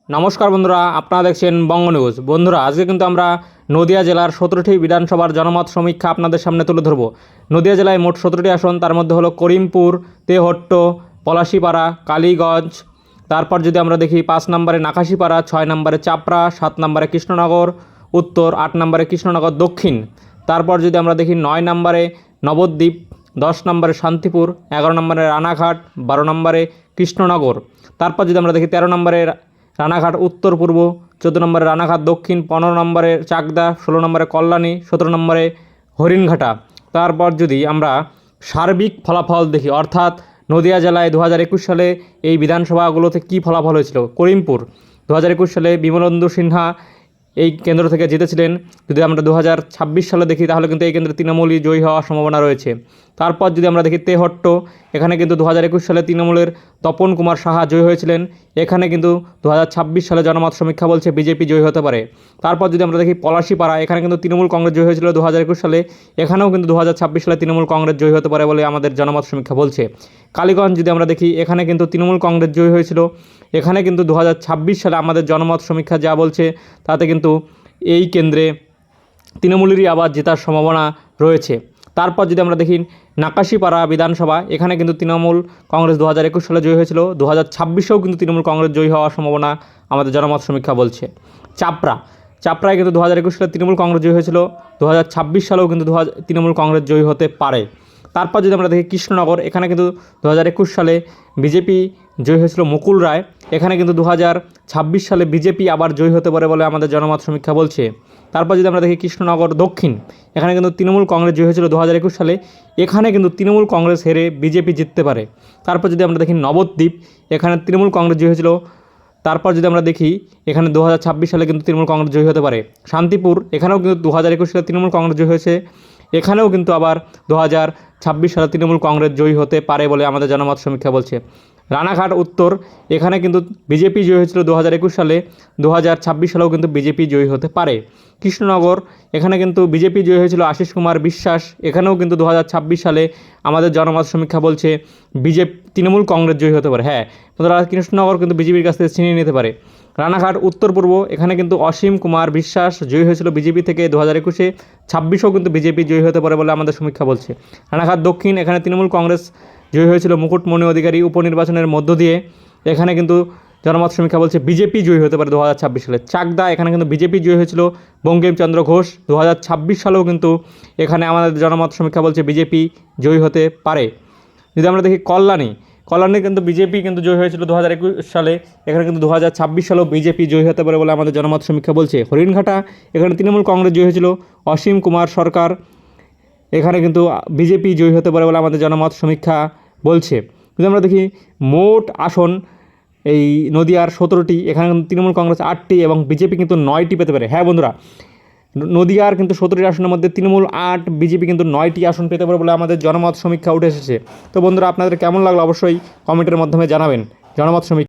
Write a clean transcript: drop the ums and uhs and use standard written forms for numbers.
নমস্কার বন্ধুরা, আপনারা দেখছেন বঙ্গ নিউজ। বন্ধুরা, আজকে কিন্তু আমরা নদিয়া জেলার 17টি বিধানসভার জনমত সমীক্ষা আপনাদের সামনে তুলে ধরব। নদিয়া জেলায় মোট 17টি আসন, তার মধ্যে হলো করিমপুর, তেহট্ট, পলাশীপাড়া, কালীগঞ্জ। তারপর যদি আমরা দেখি 5 নম্বরে নাকাশীপাড়া, 6 নম্বরে চাপড়া, 7 নম্বরে কৃষ্ণনগর উত্তর, 8 নম্বরে কৃষ্ণনগর দক্ষিণ। তারপর যদি আমরা দেখি 9 নম্বরে নবদ্বীপ, 10 নম্বরে শান্তিপুর, 11 নম্বরে রানাঘাট, 12 নম্বরে কৃষ্ণনগর। তারপর যদি আমরা দেখি 13 নম্বরে রানাঘাট উত্তর পূর্ব, 14 নম্বরে রানাঘাট দক্ষিণ, 15 নম্বরে চাকদা, 16 নম্বরে কল্যাণী, 17 নম্বরে হরিণঘাটা। তারপর যদি আমরা সার্বিক ফলাফল দেখি, অর্থাৎ নদিয়া জেলায় 2021 সালে এই বিধানসভাগুলোতে কী ফলাফল হয়েছিল। করিমপুর 2021 সালে বিমলেন্দু সিনহা এই কেন্দ্র থেকে জিতেছিলেন। যদি আমরা 2026 সালে দেখি, তাহলে কিন্তু এই কেন্দ্রে তৃণমূলই জয়ী হওয়ার সম্ভাবনা রয়েছে। তারপর যদি আমরা দেখি তেহট্ট, এখানে কিন্তু 2021 সালে তৃণমূলের তপন কুমার সাহা জয়ী হয়েছিলেন। এখানে কিন্তু 2026 সালে জনমত সমীক্ষা বলছে বিজেপি জয়ী হতে পারে। তারপর যদি আমরা দেখি পলাশীপাড়া, এখানে কিন্তু তৃণমূল কংগ্রেস জয়ী হয়েছিল 2021 সালে। এখানেও কিন্তু 2026 সালে তৃণমূল কংগ্রেস জয়ী হতে পারে বলে আমাদের জনমত সমীক্ষা বলছে। কালীগঞ্জ যদি আমরা দেখি, এখানে কিন্তু তৃণমূল কংগ্রেস জয়ী হয়েছিল। এখানে কিন্তু 2026 সালে আমাদের জনমত সমীক্ষা যা বলছে তাতে কিন্তু এই কেন্দ্রে তৃণমূলেরই আবার জেতার সম্ভাবনা রয়েছে। তারপর যদি আমরা দেখি নাকাশীপাড়া বিধানসভা, এখানে কিন্তু তৃণমূল কংগ্রেস 2021 সালে জয়ী হয়েছিল। 2026-এও কিন্তু তৃণমূল কংগ্রেস জয়ী হওয়ার সম্ভাবনা আমাদের জনমত সমীক্ষা বলছে। চাপড়ায় কিন্তু 2021 সালে তৃণমূল কংগ্রেস জয়ী হয়েছিল। 2026 সালেও কিন্তু তৃণমূল কংগ্রেস জয়ী হতে পারে। তারপর যদি আমরা দেখি কৃষ্ণনগর, এখানে কিন্তু 2021 সালে বিজেপি জয়ী হয়েছিল মুকুল রায়। এখানে কিন্তু 2026 সালে বিজেপি আবার জয়ী হতে পারে বলে আমাদের জনমত সমীক্ষা বলছে। তারপর যদি আমরা দেখি কৃষ্ণনগর দক্ষিণ, এখানে কিন্তু তৃণমূল কংগ্রেস জয়ী হয়েছিল 2021 সালে। এখানে কিন্তু তৃণমূল কংগ্রেস হেরে বিজেপি জিততে পারে। তারপর যদি আমরা দেখি নবদ্বীপ, এখানে তৃণমূল কংগ্রেস জয়ী হয়েছিল। তারপর যদি আমরা দেখি, এখানে 2026 সালে কিন্তু তৃণমূল কংগ্রেস জয়ী হতে পারে। শান্তিপুর, এখানেও কিন্তু 2021 সালে তৃণমূল কংগ্রেস জয়ী হয়েছে। এখানেও কিন্তু আবার 2026 সালে তৃণমূল কংগ্রেস জয়ী হতে পারে বলে আমাদের জনমত সমীক্ষা বলছে। রানাঘাট উত্তর, এখানে কিন্তু বিজেপি জয়ী হয়েছিল 2021 সালে। 2026 সালেও কিন্তু বিজেপি জয়ী হতে পারে। কৃষ্ণনগর, এখানে কিন্তু বিজেপি জয়ী হয়েছিল আশিস কুমার বিশ্বাস। এখানেও কিন্তু 2026 সালে আমাদের জনমত সমীক্ষা বলছে তৃণমূল কংগ্রেস জয়ী হতে পারে। হ্যাঁ বন্ধুরা, কৃষ্ণনগর কিন্তু বিজেপির কাছ থেকে ছিনিয়ে নিতে পারে। রানাঘাট উত্তর পূর্ব, এখানে কিন্তু অসীম কুমার বিশ্বাস জয়ী হয়েছিল বিজেপি থেকে 2021-এ। 26-এও কিন্তু বিজেপি জয়ী হতে পারে বলে আমাদের সমীক্ষা বলছে। রানাঘাট দক্ষিণ, এখানে তৃণমূল কংগ্রেস জয়ী হয়েছিল মুকুটমণি অধিকারী উপনির্বাচনের মধ্য দিয়ে। এখানে কিন্তু জনমত সমীক্ষা বলছে বিজেপি জয়ী হতে পারে 2026 সালে। চাকদা, এখানে কিন্তু বিজেপি জয়ী হয়েছিল বঙ্কিমচন্দ্র ঘোষ। 2026 সালেও কিন্তু এখানে আমাদের জনমত সমীক্ষা বলছে বিজেপি জয়ী হতে পারে। যদি আমরা দেখি কল্যাণী কিন্তু বিজেপি কিন্তু জয়ী হয়েছিল 2021 সালে। এখানে কিন্তু 2026 সালেও বিজেপি জয়ী হতে পারে বলে আমাদের জনমত সমীক্ষা বলছে। হরিণঘাটা, এখানে তৃণমূল কংগ্রেস জয়ী হয়েছিল অসীম কুমার সরকার। এখানে কিন্তু বিজেপি জয়ী হতে পারে বলে আমাদের জনমত সমীক্ষা বলছে। যদি আমরা দেখি মোট আসন এই নদিয়ার 17টি, এখানে কিন্তু তৃণমূল কংগ্রেস 8টি এবং বিজেপি কিন্তু 9টি পেতে পারে। হ্যাঁ বন্ধুরা, নদিয়ার কিন্তু 17টি আসনের মধ্যে তৃণমূল 8, বিজেপি কিন্তু 9টি আসন পেতে পারে বলে আমাদের জনমত সমীক্ষা উঠে এসেছে। তো বন্ধুরা, আপনাদের কেমন লাগলো অবশ্যই কমেন্টের মাধ্যমে জানাবেন। জনমত সমীক্ষা